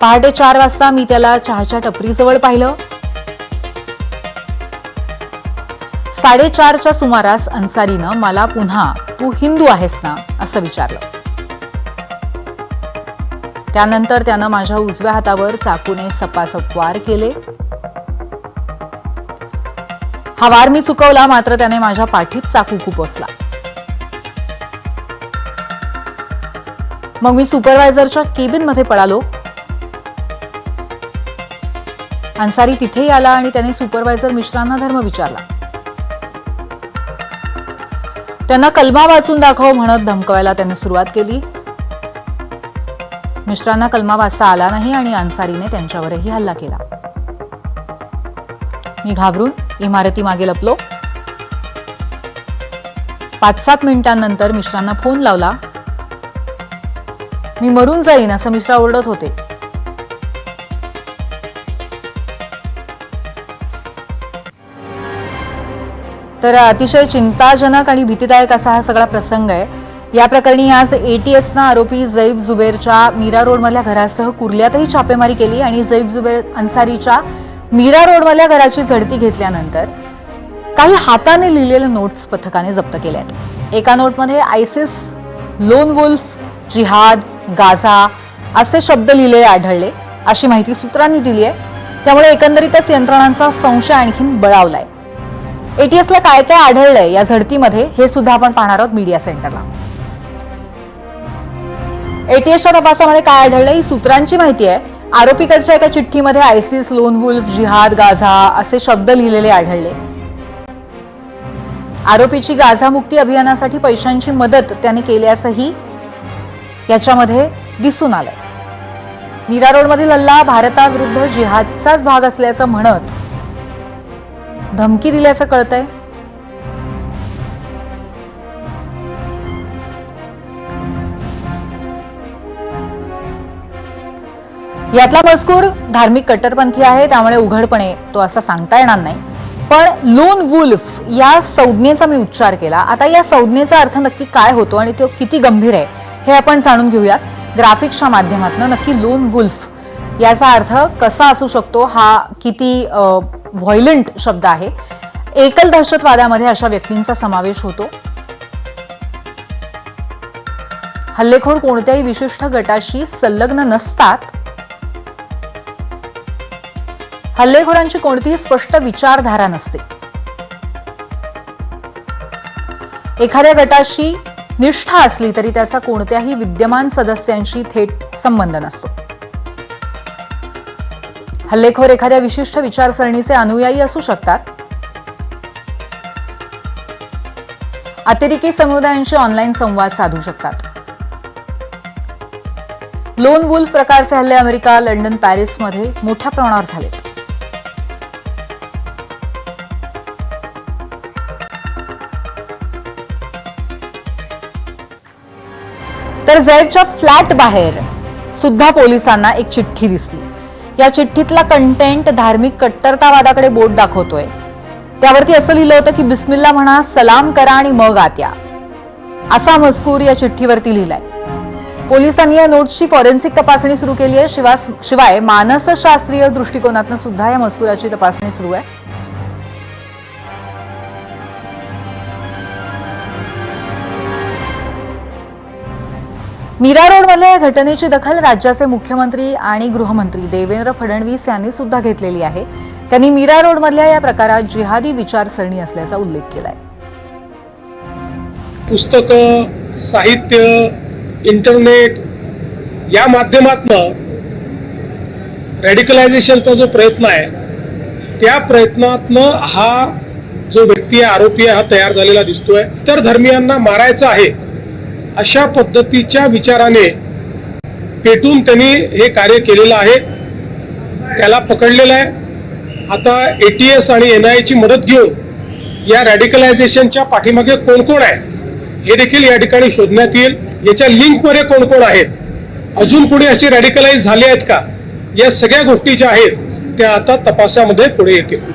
पहाटे 4 वाजता मी त्याला चहाच्या टपरीजवळ पाहिलं. 4:30च्या सुमारास अन्सारीनं मला पुन्हा तू हिंदू आहेस ना असं विचारलं. त्यानंतर त्यानं माझ्या उजव्या हातावर चाकूने सपासप वार केले. हा वार मी चुकवला, मात्र त्याने माझ्या पाठीत चाकू खुपसला. मग मी सुपरवायझरच्या केबिनमध्ये पळालो. अन्सारी तिथेही आला आणि त्याने सुपरवायझर मिश्रांना धर्म विचारला. त्यांना कलमा वाचून दाखव म्हणत धमकवायला त्याने सुरुवात केली. मिश्रांना कलमा वाचता आला नाही आणि अन्सारीने त्यांच्यावरही हल्ला केला. मी घाबरून इमारतीमागे लपलो. 5-7 मिनिटांनंतर मिश्रांना फोन लावला. मी मरून जाईन असं मिश्रा ओरडत होते. तर अतिशय चिंताजनक आणि भीतीदायक असा हा सगळा प्रसंग आहे. या प्रकरणी आज एटीएसनं आरोपी जैब जुबेरच्या मीरा रोडमधल्या घरासह कुर्ल्यातही छापेमारी केली आणि जैब जुबेर अन्सारीच्या मीरा रोडमधल्या घराची झडती घेतल्यानंतर काही हाताने लिहिलेले नोट्स पथकाने जप्त केल्या आहेत. एका नोटमध्ये आयसिस, लोन वुल्फ, जिहाद, गाझा असे शब्द लिहिलेले आढळले अशी माहिती सूत्रांनी दिली आहे. त्यामुळे एकंदरीतच यंत्रणांचा संशय आणखीन बळावलाय. एटीएसला काय काय आढळलंय या झडतीमध्ये हे सुद्धा आपण पाहणार आहोत मीडिया सेंटरला. एटीएसच्या तपासामध्ये काय आढळलंय ही सूत्रांची माहिती आहे. आरोपीकडच्या एका चिठ्ठीमध्ये आयसिस, लोन वुल्फ, जिहाद, गाझा असे शब्द लिहिलेले आढळले. आरोपीची गाझा मुक्ती अभियानासाठी पैशांची मदत त्याने केल्याचंही याच्यामध्ये दिसून आलंय. मीरा रोडमधील हल्ला भारताविरुद्ध जिहादचाच भाग असल्याचं म्हणत धमकी दिल्याचं कळतंय. यातला मजकूर धार्मिक कट्टरपंथी आहे, त्यामुळे उघडपणे तो असा सांगता येणार नाही. पण लोन वुल्फ या संज्ञेचा मी उच्चार केला. आता या संज्ञेचा अर्थ नक्की काय होतो आणि तो किती गंभीर आहे हे आपण जाणून घेऊयात. ग्राफिक्सच्या माध्यमातून नक्की लोन वुल्फ याचा अर्थ कसा असू शकतो, हा किती व्हायलंट शब्द आहे. एकल दहशतवादामध्ये अशा व्यक्तींचा समावेश होतो. हल्लेखोर कोणत्याही विशिष्ट गटाशी संलग्न नसतात. हल्लेखोरांची कोणतीही स्पष्ट विचारधारा नसते. एखाद्या गटाशी निष्ठा असली तरी त्याचा कोणत्याही विद्यमान सदस्यांशी थेट संबंध नसतो. हल्लेखोर एखाद्या विशिष्ट विचारसरणीचे अनुयायी असू शकतात. अतिरेकी समुदायांशी ऑनलाईन संवाद साधू शकतात. लोन वुल्फ प्रकारचे हल्ले अमेरिका, लंडन, पॅरिसमध्ये मोठ्या प्रमाणावर झाले. तर जैबच्या फ्लॅट बाहेर सुद्धा पोलिसांना एक चिठ्ठी दिसली. या चिठ्ठीतला कंटेंट धार्मिक कट्टरतावादाकडे बोट दाखवतोय. त्यावरती असं लिहिलं होतं की बिस्मिल्ला म्हणा, सलाम करा आणि मग आत या, असा मजकूर या चिठ्ठीवरती लिहिलाय. पोलिसांनी या नोट्सची फॉरेन्सिक तपासणी सुरू केली आहे. शिवाय मानसशास्त्रीय दृष्टिकोनातून सुद्धा या मजकुराची तपासणी सुरू आहे. मीरा रोडमधल्या या घटनेची दखल राज्याचे मुख्यमंत्री आणि गृहमंत्री देवेंद्र फडणवीस यांनी सुद्धा घेतलेली आहे. त्यांनी मीरा रोडमधल्या या प्रकारात जिहादी विचारसरणी असल्याचा उल्लेख केलाय. पुस्तकं, साहित्य, इंटरनेट या माध्यमातून रॅडिकलायझेशनचा जो प्रयत्न आहे त्या प्रयत्नातनं हा जो व्यक्ती आरोपी आहे हा तयार झालेला दिसतोय. इतर धर्मियांना मारायचं आहे अशा पद्धतीच्या विचाराने पेटून त्यांनी हे कार्य केलेलं आहे. त्याला पकडलेलं आहे. आता एटीएस आणि एनआयची मदत घेऊन या रॅडिकलायझेशनच्या पाठीमागे कोण कोण आहे हे देखील या ठिकाणी शोधण्यात येईल. याच्या लिंकमध्ये कोण कोण आहेत, अजून कोणी असे रॅडिकलाइज झाले आहेत का, या सगळ्या गोष्टी ज्या आहेत त्या आता तपासामध्ये पुढे येतील.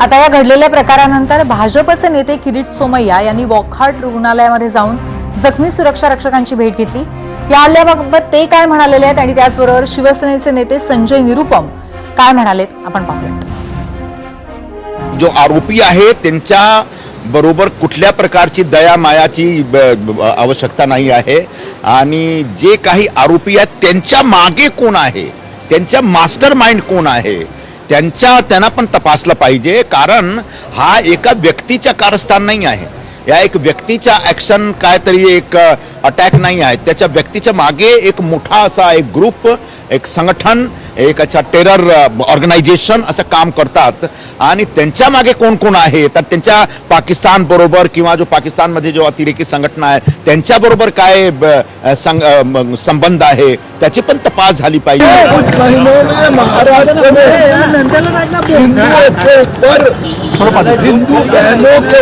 आता या घडलेल्या प्रकारानंतर भाजपचे नेते किरीट सोमय्या यांनी वॉकहार्ट रुग्णालयामध्ये जाऊन जखमी सुरक्षा रक्षकांची भेट घेतली. या हल्ल्याबाबत ते काय म्हणालेले आहेत आणि त्याचबरोबर शिवसेनेचे नेते संजय निरुपम काय म्हणालेत आपण पाहूयात. जो आरोपी आहे त्यांच्या बरोबर कुठल्या प्रकारची दया मायाची आवश्यकता नाही आहे आणि जे काही आरोपी आहेत त्यांच्या मागे कोण आहे, त्यांच्या मास्टर माइंड कोण आहे त्यांना पण तपासलं पाहिजे. कारण हा एका व्यक्तीच्या कारस्थान नाही आहे, या एक व्यक्तीच्या ऍक्शन काहीतरी एक अटॅक नाही आहे. त्याच्या व्यक्तीच्या मागे एक मोठा असा एक ग्रुप, एक संघटन, एक अच्छा टेरर ऑर्गनायझेशन असं काम करतात आणि त्यांच्या मागे कोण कोण आहे तर त्यांच्या पाकिस्तान बरोबर किंवा जो पाकिस्तानमध्ये जो अतिरेकी संघटना आहे त्यांच्याबरोबर काय संबंध आहे त्याची पण तपास झाली पाहिजे. कुछ महीनों में महाराष्ट्र में हिंदुओं के ऊपर, हिंदू बहनों के